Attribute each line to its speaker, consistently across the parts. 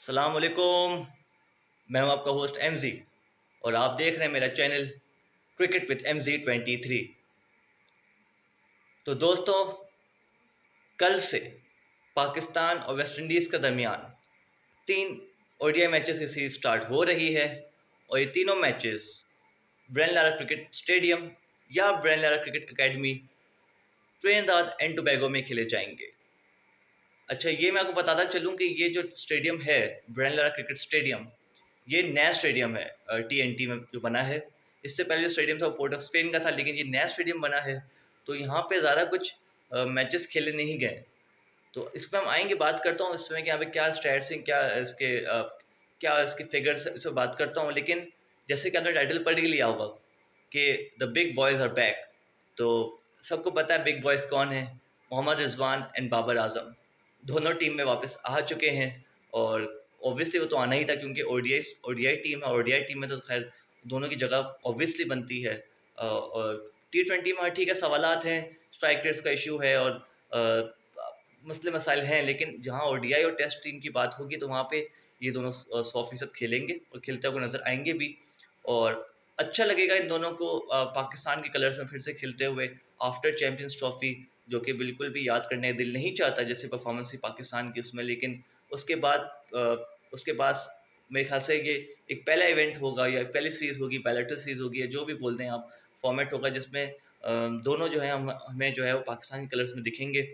Speaker 1: सलाम वालेकुम। मैं हूं आपका होस्ट एमजी और आप देख रहे हैं मेरा चैनल क्रिकेट विद MZ23। तो दोस्तों, कल से पाकिस्तान और वेस्ट इंडीज़ के दरमियान 3 ओडीआई मैचेस की सीरीज स्टार्ट हो रही है और ये तीनों matches Brian Lara cricket stadium या Brian Lara cricket academy Trinidad and Tobago में खेले जाएंगे। अच्छा, ये मैं आपको बताता चलूँ कि ये जो स्टेडियम है ब्रायन लारा क्रिकेट स्टेडियम, ये नया स्टेडियम है TNT में जो बना है। इससे पहले जो स्टेडियम था वो पोर्ट ऑफ स्पेन का था, लेकिन ये नया स्टेडियम बना है तो यहाँ पे ज़्यादा कुछ मैचेस खेले नहीं गए। तो इसमें हम आएंगे, बात करता हूँ इसमें कि यहाँ पे क्या स्टैट्स हैं, क्या इसके फिगर्स, इस पर बात करता हूँ। लेकिन जैसे कि आपने टाइटल पढ़ ही लिया होगा कि the big boys are back, तो सबको पता है बिग बॉयज़ कौन है। मोहम्मद रिजवान एंड बाबर आजम दोनों टीम में वापस आ चुके हैं और ऑब्वियसली वो तो आना ही था क्योंकि ओडीआई टीम है। ओडीआई टीम में तो खैर दोनों की जगह ऑब्वियसली बनती है। और T20 में ठीक है, सवालात हैं, स्ट्राइक रेट्स का इशू है और मसले मसाइल हैं, लेकिन जहाँ ओडीआई और टेस्ट टीम की बात होगी तो वहाँ पे ये दोनों 100% खेलेंगे और खेलते हुए नज़र आएंगे भी। और अच्छा लगेगा इन दोनों को पाकिस्तान के कलर्स में फिर से खेलते हुए आफ्टर चैम्पियंस ट्रॉफी, जो कि बिल्कुल भी याद करने का दिल नहीं चाहता जैसे परफॉर्मेंस थी पाकिस्तान की उसमें। लेकिन उसके बाद उसके पास मेरे ख्याल से ये एक पहला इवेंट होगा या पहली सीरीज़ होगी, बायलैटरल सीरीज़ होगी या जो भी बोलते हैं आप, फॉर्मेट होगा जिसमें दोनों जो है हमें जो है वो पाकिस्तान के कलर्स में दिखेंगे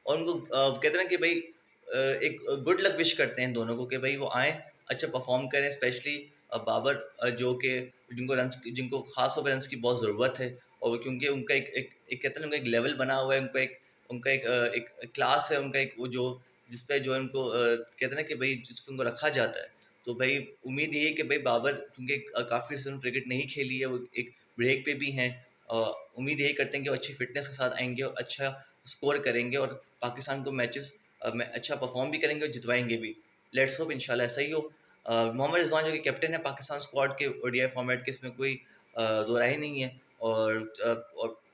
Speaker 1: और उनको कहते हैं ना कि भाई एक गुड लक विश करते हैं दोनों को कि भाई वो आएँ, अच्छा परफॉर्म करें। स्पेशली बाबर जो कि जिनको ख़ास तौर पे रन्स की बहुत ज़रूरत है और क्योंकि उनका एक कहते हैं ना, उनका एक लेवल बना हुआ है, एक क्लास है, उनका एक वो जो जिस पे जो उनको कहते हैं ना कि भाई जिस पे उनको रखा जाता है। तो भाई उम्मीद यही है कि भाई बाबर क्योंकि काफ़ी समय क्रिकेट नहीं खेली है, वो एक ब्रेक पे भी हैं। अ, उम्मीद यही करते हैं कि वो अच्छी फ़िटनेस के साथ आएँगे और अच्छा स्कोर करेंगे और पाकिस्तान को मैचेस में अच्छा परफॉर्म भी करेंगे और जितवाएंगे भी। लेट्स होप इंशाल्लाह ऐसा ही हो। मोहम्मद रिजवान जो कि कैप्टन है पाकिस्तान स्क्वाड के ओडीआई फॉर्मेट के, इसमें कोई दो राय नहीं है। और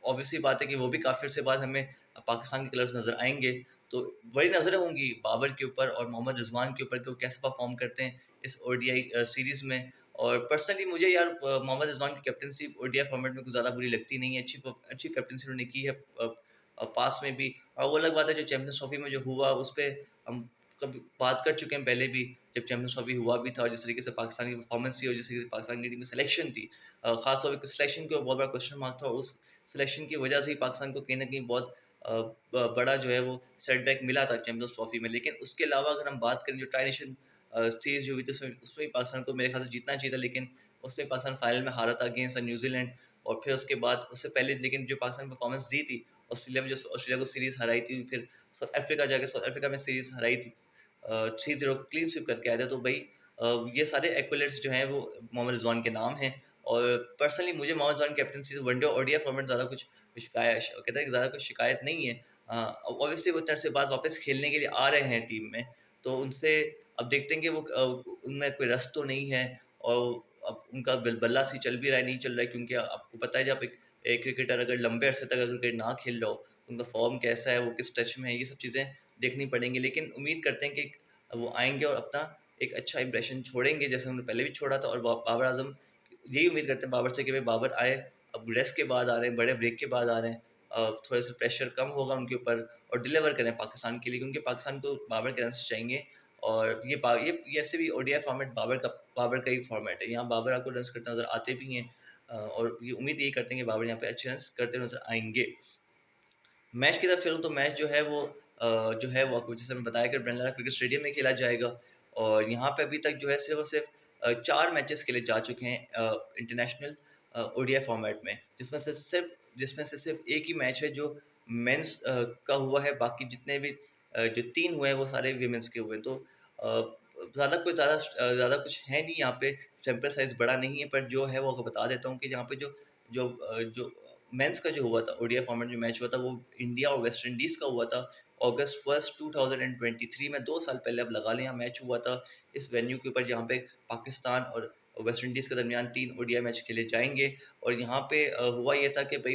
Speaker 1: ऑब्वियसली बात है कि वो भी काफ़ी अर्से बाद हमें पाकिस्तान के कलर्स नज़र आएंगे। तो बड़ी नज़रें होंगी बाबर के ऊपर और मोहम्मद रिजवान के ऊपर कि वो कैसे परफॉर्म करते हैं इस ओडीआई सीरीज़ में। और पर्सनली मुझे यार मोहम्मद रिजवान की कैप्टनसी ओडीआई फॉर्मेट में कुछ ज़्यादा बुरी लगती नहीं है। अच्छी कैप्टनसी उन्होंने की है पास में भी। और वो अलग बात है जो चैंपियंस ट्रॉफी में जो हुआ उस पे हम कभी बात कर चुके हैं पहले भी, जब चैंपियंस ट्रॉफी हुआ भी था और जिस तरीके से पाकिस्तान की परफॉर्मेंस थी और जिस तरीके से पाकिस्तान की टीम की सिलेक्शन थी, खास तौर पे सिलेक्शन के ऊपर बहुत बड़ा क्वेश्चन मार्क था और उस सिलेक्शन की वजह से ही पाकिस्तान को कहीं न कहीं बहुत बड़ा जो है वो सेटबैक मिला था चैंपियंस ट्रॉफी में। लेकिन उसके अलावा अगर हम बात करें जो ट्राई नेशन सीरीज़ जो हुई थी उसमें भी पाकिस्तान को मेरे ख्याल से जीतना चाहिए था, लेकिन उसमें पाकिस्तान फाइनल में हारा था अगेंस्ट न्यूज़ीलैंड। और फिर उसके बाद उससे पहले लेकिन जो पाकिस्तान परफॉर्मेंस दी थी ऑस्ट्रेलिया में, जो ऑस्ट्रेलिया को सीरीज़ हराई थी, फिर साउथ अफ्रीका में सीरीज़ हराई थी, 3-0 क्लीन स्वीप करके आए थे। तो भाई ये सारे एक्colades जो हैं वो मोहम्मद रिजवान के नाम हैं। और पर्सनली मुझे मोहम्मद रिजवान की कैप्टनसी से वनडे और ओडीआई फॉर्मेट ज़्यादा कुछ कहते हैं कि ज़्यादा कुछ शिकायत नहीं है। ऑब्वियसली वो इतने अरसे बाद वापस खेलने के लिए आ रहे हैं टीम में, तो उनसे अब देखते हैं कि वो उनमें कोई रस तो नहीं है और अब उनका बल्ला सी चल भी रहा है, नहीं चल रहा है, क्योंकि आपको पता है जब एक क्रिकेटर अगर लंबे अरसे तक अगर क्रिकेट ना खेल रहा हो, उनका फॉर्म कैसा है, वो किस टच में है, ये सब चीज़ें देखनी पड़ेंगी। लेकिन उम्मीद करते हैं कि वो आएँगे और अपना एक अच्छा इंप्रेशन छोड़ेंगे जैसे उन्होंने पहले भी छोड़ा था। और बाबर आज़म यही उम्मीद करते हैं बाबर से कि भाई बाबर आए, अब रेस्ट के बाद आ रहे हैं, बड़े ब्रेक के बाद आ रहे हैं, थोड़ा-सा प्रेशर कम होगा उनके ऊपर और डिलीवर करें पाकिस्तान के लिए, क्योंकि पाकिस्तान को बाबर के रन्स चाहिए। और ये ऐसे भी ओडीआई फॉर्मेट बाबर का ही फॉर्मेट है। यहाँ बाबर आपको रन्स करते नज़र आते भी हैं और ये उम्मीद यही करते हैं कि बाबर यहाँ पे अच्छे रन्स करते नज़र आएँगे। मैच की तरफ चलूँ तो मैच जो है वो आपको जैसे मैंने बताया कि ब्रायन लारा क्रिकेट स्टेडियम में खेला जाएगा। और यहाँ पे अभी तक जो है सिर्फ़ और सिर्फ़ 4 मैचेस खेले जा चुके हैं इंटरनेशनल ओडीआई फॉर्मेट में, जिसमें से सिर्फ़ एक ही मैच है जो मेंस का हुआ है, बाकी जितने भी जो 3 हुए हैं वो सारे वीमेंस के हुए हैं। तो ज़्यादा कुछ है नहीं यहाँ पे, सैंपल साइज़ बड़ा नहीं है, पर जो है वो आपको बता देता हूँ कि जहाँ पे जो मेंस का जो हुआ था ओडीआई फॉर्मेट में मैच हुआ था वो इंडिया और वेस्ट इंडीज़ का हुआ था। अगस्त 1 2023 में 2 साल पहले आप लगा लें, यहाँ मैच हुआ था इस वेन्यू के ऊपर जहाँ पे पाकिस्तान और वेस्ट इंडीज़ के दरमियान 3 ओडीआई मैच खेले जाएँगे। और यहाँ पे हुआ ये था कि भई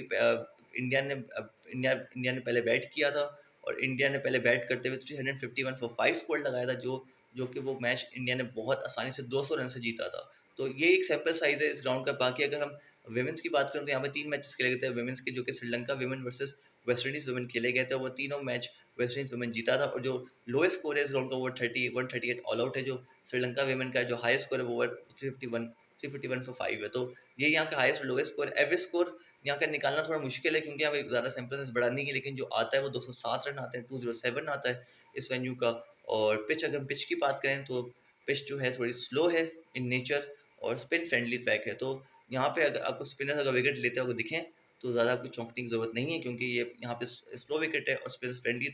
Speaker 1: इंडिया ने पहले बैट किया था और इंडिया ने पहले बैट करते हुए 351 फॉर 5 स्कोर लगाया था, जो जो कि वो मैच इंडिया ने बहुत आसानी से 200 रन से जीता था। तो ये एक सैंपल साइज़ है इस ग्राउंड का। बाकी अगर हम वुमेन्स की बात करें तो यहाँ पे 3 मैचेस खेले गए थे वुमेन्स के, जो कि Sri Lanka women versus West Indies women खेले गए थे। वो तीनों मैच वेस्ट इंडीज़ वुमेन जीता था, और जो लोएस्ट स्कोर है इस ग्राउंड का वो 138 ऑल आउट है। जो श्रीलंका वुमेन का जो हाईएस्ट स्कोर है वो 351 फॉर 5 है। तो ये यहाँ का हाईएस्ट और लोएस्ट स्कोर। एवरेज स्कोर यहाँ का निकालना थोड़ा मुश्किल है क्योंकि यहाँ पे ज़्यादा सैंपल साइज़ बड़ा नहीं है, लेकिन जो आता है वो 207 रन आते हैं, 207 आता है इस वेन्यू का। और पिच, अगर हम पिच की बात करें तो पिच जो है थोड़ी स्लो है इन नेचर, और स्पिन फ्रेंडली ट्रैक है। तो यहाँ पे अगर आपको स्पिनर अगर विकेट लेते हुए दिखें तो ज़्यादा आपको चौंकने की ज़रूरत नहीं है, क्योंकि ये यहाँ पे स्लो विकेट है और स्पिन फ्रेंडली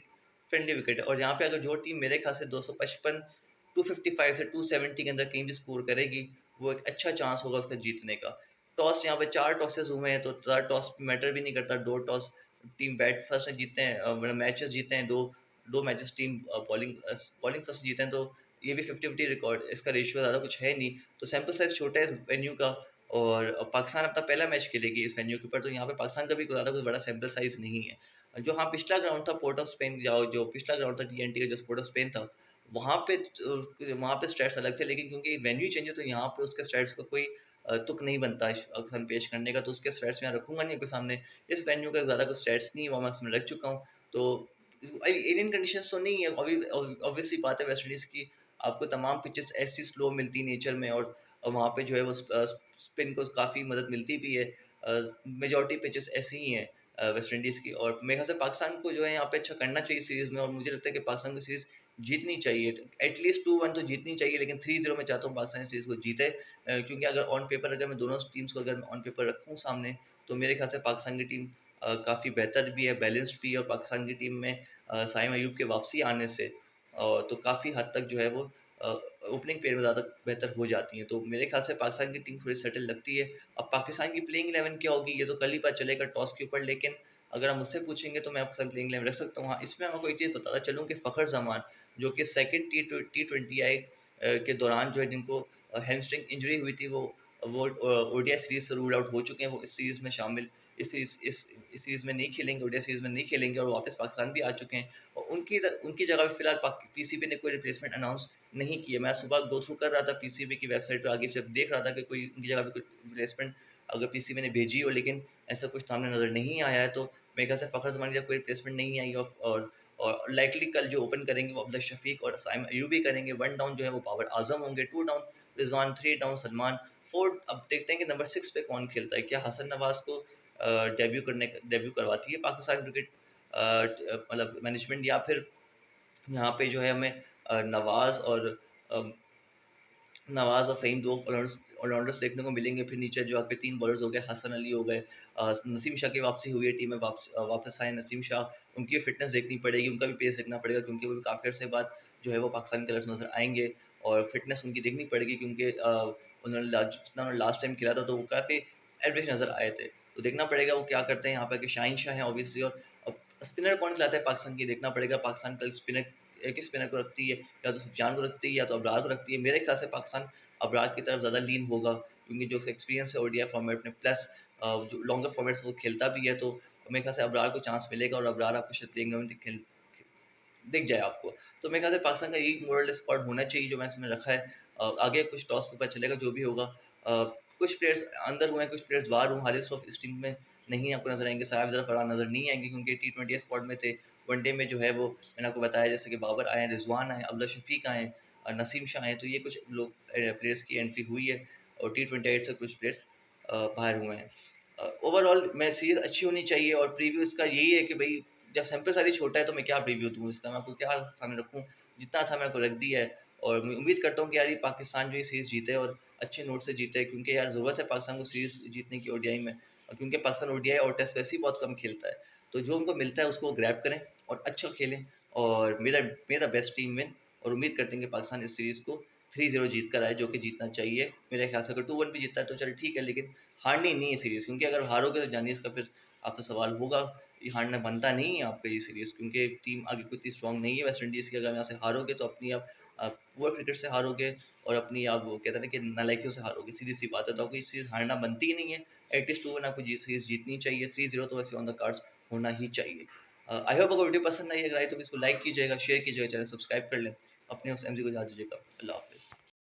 Speaker 1: फ्रेंडली विकेट है। और यहाँ पे अगर जो टीम मेरे ख्याल से 255 255 से 270 के अंदर कहीं भी स्कोर करेगी, वो एक अच्छा चांस होगा उसका जीतने का। टॉस यहाँ पे 4 टॉसेस हुए हैं, तो ज़्यादा टॉस मैटर भी नहीं करता। 2 टॉस टीम बैट फर्स्ट जीतते हैं, मतलब मैचेस जीते हैं, 2 मैचेस टीम बॉलिंग फर्स्ट जीते हैं। तो ये भी 50-50 रिकॉर्ड, इसका रेशियो ज़्यादा कुछ है नहीं। तो सैंपल साइज़ छोटा है इस वेन्यू का, और पाकिस्तान अपना पहला मैच खेलेगी इस वेन्यू के ऊपर, तो यहाँ पे पाकिस्तान का भी ज़्यादा कुछ बड़ा सैंपल साइज़ नहीं है। जो हाँ पिछला ग्राउंड था पोर्ट ऑफ स्पेन, जो पिछला ग्राउंड था टीएनटी का जो पोर्ट ऑफ स्पेन था, वहाँ पे स्टैट्स अलग थे, लेकिन क्योंकि वेन्यू चेंज है तो यहाँ पे उसके स्टैट्स का कोई तुक नहीं बनता है अक्सर पेश करने का, तो उसके स्टैट्स मैं रखूँगा नहीं आपके सामने। इस वेन्यू का ज़्यादा कुछ स्टैट्स नहीं है, वो मैं उसमें रख चुका हूँ। तो एलियन कंडीशंस तो नहीं है, ऑब्वियस सी बात है वेस्ट इंडीज़ की, आपको तमाम पिचेस ऐसी स्लो मिलती नेचर में, और वहाँ पे जो है वो स्पिन को काफ़ी मदद मिलती भी है। मेजॉरिटी पिचेस ऐसी ही हैं वेस्ट इंडीज़ की, और मेरे ख्याल से पाकिस्तान को जो है यहाँ पे अच्छा करना चाहिए सीरीज़ में, और मुझे लगता है कि पाकिस्तान को सीरीज़ जीतनी चाहिए। एटलीस्ट 2-1 तो जीतनी चाहिए, लेकिन 3-0 मैं चाहता हूँ पाकिस्तान इस सीरीज़ को जीते। क्योंकि अगर ऑन पेपर, अगर मैं दोनों टीम्स को अगर ऑन पेपर रखूँ सामने, तो मेरे ख्याल से पाकिस्तान की टीम काफ़ी बेहतर भी है, बैलेंस्ड भी है, और पाकिस्तान की टीम में साइम अयूब के वापसी आने से तो काफ़ी हद तक जो है वो ओपनिंग पेयर में ज़्यादा बेहतर हो जाती हैं। तो मेरे ख्याल से पाकिस्तान की टीम थोड़ी सेटल लगती है। अब पाकिस्तान की प्लेइंग 11 क्या होगी ये तो कल ही पता चलेगा टॉस के ऊपर, लेकिन अगर आप मुझसे पूछेंगे तो मैं आपके साथ प्लेइंग 11 रख सकता हूँ। हाँ, इसमें आपको एक चीज़ बताता चलूँ कि फ़खर ज़मान, जो कि सेकंड टी20 आई के दौरान जो है जिनको हैमस्ट्रिंग इंजरी हुई थी, वो ओडीआई सीरीज़ से रूल आउट हो चुके हैं। वो इस सीरीज़ में शामिल इस सीरीज़ में नहीं खेलेंगे, ओडीआई सीरीज़ में नहीं खेलेंगे, और वापस पाकिस्तान भी आ चुके हैं। और उनकी जगह पे फिलहाल पीसीबी ने कोई रिप्लेसमेंट अनाउंस नहीं की है। मैं सुबह गो थ्रू कर रहा था पीसीबी की वेबसाइट पे, आगे जब देख रहा था कि कोई उनकी जगह पे कोई रिप्लेसमेंट अगर पीसीबी ने भेजी हो, लेकिन ऐसा कुछ सामने नज़र नहीं आया है। तो मेरे ख्याल से फ़खर ज़मान की जब कोई रिप्लेसमेंट नहीं आई, और लाइकली कल जो ओपन करेंगे वो अब्दुल शफीक और साइम अयूब ही करेंगे। 1 डाउन जो है वो बाबर आज़म होंगे, 2 डाउन रिज़वान, 3 डाउन सलमान, 4 अब देखते हैं कि नंबर 6 पे कौन खेलता है। क्या हसन नवाज़ को डेब्यू करवाती है पाकिस्तान क्रिकेट मतलब मैनेजमेंट, या फिर यहाँ पे जो है हमें नवाज़ और अ, नवाज़ और फ़हीम 2 ऑलराउंडर्स देखने को मिलेंगे। फिर नीचे जो आपके 3 बॉलर्स हो गए, हसन अली हो गए, नसीम शाह की वापसी हुई है टीम में, वापस आए नसीम शाह। उनकी फ़िटनेस देखनी पड़ेगी, उनका भी पेस देखना पड़ेगा, क्योंकि वो भी काफ़ी अरसे बाद जो है वो पाकिस्तान कलर्स नज़र आएँगे, और फ़िटनेस उनकी देखनी पड़ेगी, क्योंकि जितना उन्होंने लास्ट टाइम खेला था तो वो काफ़ी एवरेज नज़र आए थे। तो देखना पड़ेगा वो क्या करते हैं यहाँ पे, कि शाहीन शाह हैं ऑब्वियसली, और अब स्पिनर कौन खिलाता है पाकिस्तान की, देखना पड़ेगा। पाकिस्तान कल स्पिनर एक ही स्पिनर को रखती है, या तो सुफियान को रखती है या तो अबरार को रखती है। मेरे ख्याल से पाकिस्तान अबरार की तरफ ज़्यादा लीन होगा, क्योंकि जो उसका एक्सपीरियंस है ओडीआई फॉर्मेट में, प्लस जो लॉन्गर फॉर्मेट्स वो खेलता भी है, तो मेरे ख्याल से अबरार को चांस मिलेगा, और अबरार आपको शायद प्लेइंग 11 में दिख जाए आपको। तो मेरे ख्याल से पाकिस्तान का यही मोरल स्क्वाड होना चाहिए जो मैंने इसमें रखा है। आगे कुछ टॉस पे पता चलेगा जो भी होगा। कुछ प्लेयर्स अंदर हुए हैं, कुछ प्लेयर्स बाहर हुए। हारिस रऊफ इस टीम में नहीं आपको नज़र आएँगे, साहिब ज़रा फरहान नज़र नहीं आएँगे, क्योंकि टी20 स्क्वाड में थे। वनडे में जो है वो मैंने आपको बताया, जैसे कि बाबर आए हैं, रिज़वान आए हैं, अब्दुल शफीक आए हैं, नसीम शाह आए हैं, तो ये कुछ लोग प्लेयर्स की एंट्री हुई है, और टी28 से कुछ प्लेयर्स बाहर हुए हैं। ओवरऑल मैं सीरीज़ अच्छी होनी चाहिए, और प्रीव्यू इसका यही है कि भई जब सैंपल साइज़ छोटा है तो मैं क्या प्रीव्यू दूँ इसका, मैं आपको क्या सामने रखूँ? जितना था मैंने आपको रख दिया है, और मैं उम्मीद करता हूँ कि यार ये पाकिस्तान जो ये सीरीज़ जीते और अच्छे नोट से जीते, क्योंकि यार ज़रूरत है पाकिस्तान को सीरीज़ जीतने की ओडीआई में, क्योंकि पाकिस्तान ओडीआई और टेस्ट वैसे ही बहुत कम खेलता है। तो जो उनको मिलता है उसको वो ग्रैब करें और अच्छा खेलें, और मे द बेस्ट टीम विन, और उम्मीद करते हैं कि पाकिस्तान इस सीरीज़ को 3-0 जीत कर आए, जो कि जीतना चाहिए। मेरे ख्याल से अगर 2-1 भी जीतता है तो चलो ठीक है, लेकिन हारनी नहीं है सीरीज़, क्योंकि अगर हारोगे तो जानिए इसका फिर आपसे सवाल होगा। ये हारना बनता नहीं है आपका ये सीरीज़, क्योंकि टीम आगे कोई इतनी स्ट्रॉन्ग नहीं है वेस्ट इंडीज़ की। अगर यहाँ से हारोगे तो अपनी आप पुअर क्रिकेट से हारोगे, और अपनी आप वो कहते हैं ना कि नालायकियों से हारोगे, सीधी-सी बात है। तो आपको ये चीज़ हारना बनती ही नहीं है। एटलीस्ट 2-1 आपको सीरीज़ जीतनी चाहिए, 3-0 तो वैसे ऑन द कार्ड्स होना ही चाहिए। आई होप अगर वीडियो पसंद आई, अगर आई तो इसको लाइक कीजिएगा, शेयर कीजिएगा, चैनल सब्सक्राइब कर लें, अपने उस एमजी को जा दीजिएगा। अल्लाह हाफिज़।